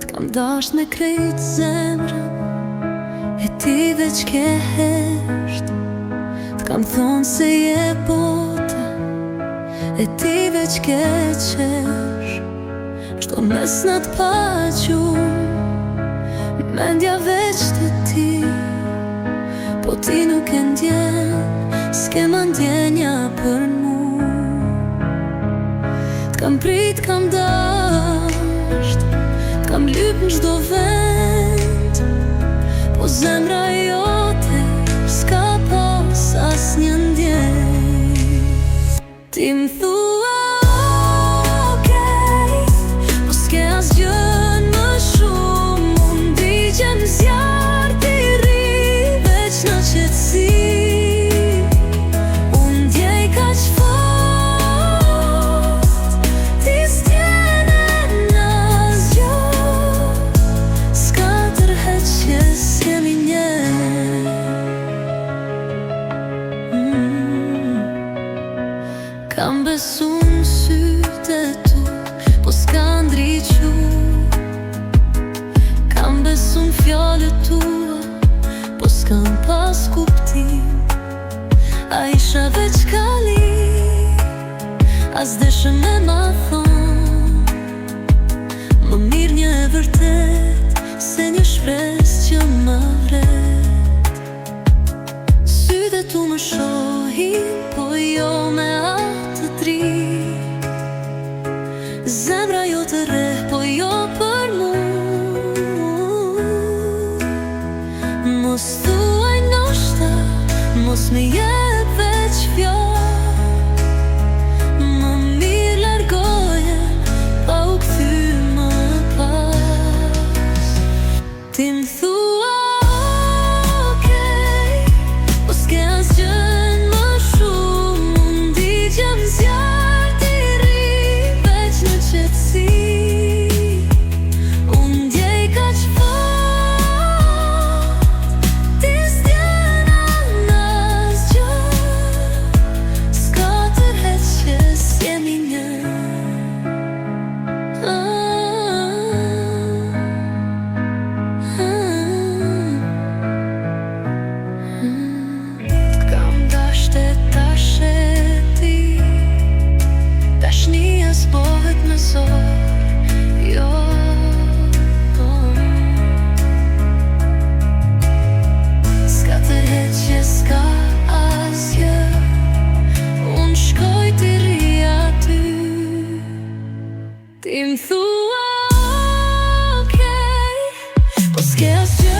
T'kam dasht me krejt zemrën, e ti veç ke hesht. T'kam thonë se je bota, e ti veç ke qesh. Shto mesnat pa gjumë, mendja veç të ti, po ti nuk e ndjen, s'ke ma ndjenja për mu. T'kam prit, t'kam dasht, t'kam lyp në gjdo vend, po zemra jote s'ka pas as një ndjenjë. Ti m'thua okej, po s'ke asgjën më shumë. Unë di që në zjarë ti rri veç në qetësi. Unë ndjej kaq fort, ti s'tjene në asgjë, s'ka tërheq që s'jemi një. Kam besu në sytë e tu, po s'ka ndriqu. Kam besu në fjallët tua, po s'kan pas kuptim. A isha veç kali, as deshe me ma thonë, më mirë një e vërtet, se një shpres që më vret. Sytë e tu më shohin, po jo me atë drik. Zemra jo të rreh, po jo për mu. Mos thuaj noshta, mos me jep veç fjallë. Më mirë largoje, pa u kthy më pas. Ti m'thua okej, po s'ke asgjën më shumë. Unë di që në zjarë ti rri veç në qetësi. Unë ndjej kaq fort, ti s'tjena në asgjë, s'ka tërheq që s'jemi një. T'kam dasht e tash e ti, dashnia s'bohet me zor, jo. S'ka tërheq që s'ka asgjë, unë shkoj t'i rri aty. Ti m'thua okej, po s'ke asgjë